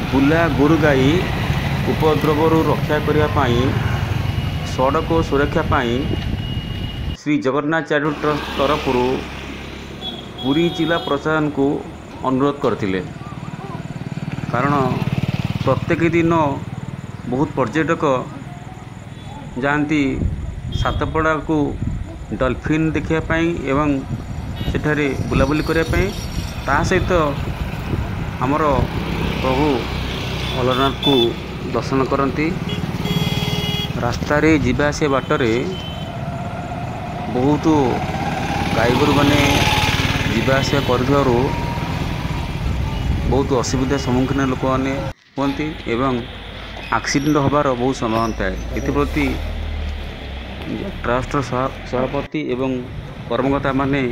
बुला गोरु गाई उपद्रवरू रक्षा करने सड़क सुरक्षा श्री जगन्नाथ चैरिटेबल ट्रस्ट तरफ पुरी जिला प्रशासन को अनुरोध करते। कारण प्रत्येक दिन बहुत पर्यटक जाती सातपड़ा को डॉल्फिन देखापी एवं सेठारे बुलाबुली करने ता सहित आमर प्रभु भोलेनाथ को दर्शन करती। रास्तार जीवासे बाटरे बहुत गाई गोरु मैंने जीवासा कर बहुत असुविधा सम्मुखीन लोक मैंने कहती एवं एक्सीडेंट होबार बहुत संभावना थाए। एप्रति ट्रस्ट सभापति एवं कर्मकर्ता माने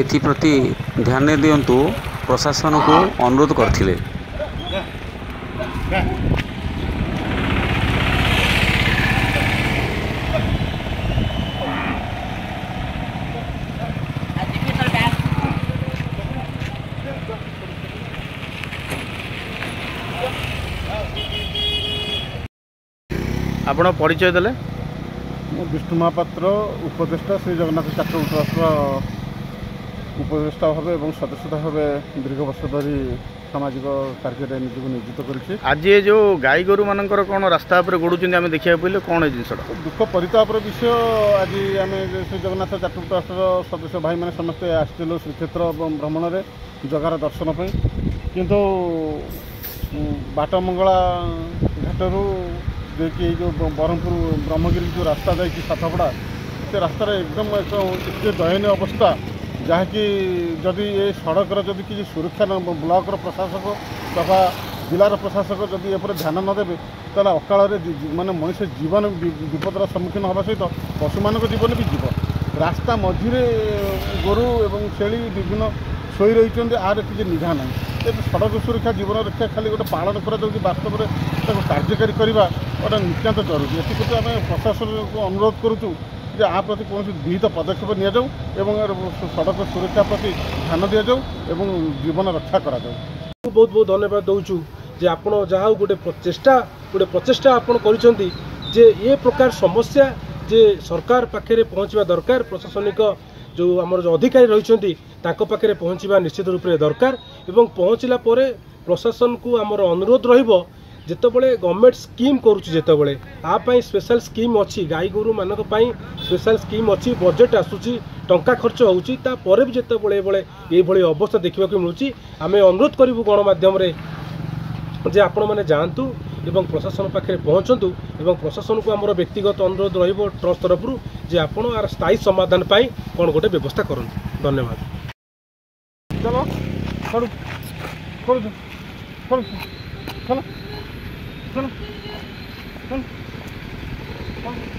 एप्रति ध्यान दिंतु प्रशासन को अनुरोध करथिले। आपण परिचय देले? विष्णु महापात्र उपदेष्टा श्री जगन्नाथ चैरिटेबल ट्रस्ट उपदेष्टा भाव और सदस्यता भाव दीर्घ वर्ष धरी सामाजिक कार्य नियोजित कर। आज ये जो गाई गोरु मानकर कौन रास्ता पर गोड़ुं आम देखा पड़े कौन है जिनसा दुख परितापर विषय। आज आम श्री जगन्नाथ चैरिटेबल ट्रस्ट सदस्य भाई मैंने समस्ते आसलु श्रीक्षेत्र भ्रमण में जगार दर्शन पर किंतु बाटमंगला घाटू देखिए जो ब्रह्मपुर ब्रह्मगिरी जो रास्ता जाए सातपड़ा से रास्तार एकदम एक दयनीय अवस्था जहाँकि जदि ये सड़कर जदि किसी सुरक्षा ब्लॉक प्रशासक तथा जिलार प्रशासक जदि एपर ध्यान नदेवे ताला अकाल माने मनुष्य जीवन विपदर सम्मुखीन होगा सहित पशु मान जीवन भी जीव। रास्ता मझे गोरु एवं छेली विभिन्न शोई रही आर किसी निघा ना सड़क सुरक्षा जीवन रक्षा खाली गोटे पालन कर वास्तव में कार्यकारी करवा गोटे नितांत जरूरी। एप्रति आम प्रशासन को अनुरोध करुचु जे आ प्रति कौन विहित पदक्षेप नि जाऊ एवं सड़क सुरक्षा प्रति ध्यान दि जाऊ एवं जीवन रक्षा करा जाऊ। बहुत बहुत धन्यवाद दूचु जे आपण जहाँ गोटे प्रचेषा आपण करिसेंती जे ये प्रकार समस्या जे सरकार पाखे पहुँचवा दरकार। प्रशासनिक जो आमर जो अधिकारी रही पाखे पहुँचवा निश्चित रूप से दरकार एवं पहुँचला प्रशासन को आमर अनुरोध रहिबो जितेबले गवर्नमेंट स्कीम करुच्ची जितेबले आपाई स्पेशल स्कीम अच्छी गाई गोरु मानक पई स्पेशल स्कीम अच्छी बजेट आसूची टंका खर्च होउची तापर भी जितेबले ये अवस्था देखा मिलूँ आम अनुरोध करूँ गणमाध्यम जे आपण मैंने जातु एवं प्रशासन पाखे पहुँचतु एवं प्रशासन को आमर व्यक्तिगत अनुरोध रहिबो ट्रस्ट तरफ जे आपण आर स्थायी समाधान पाई कौन गोटे व्यवस्था करूँ। धन्यवाद। चलो चलो चलो चलो चलो चलो चलो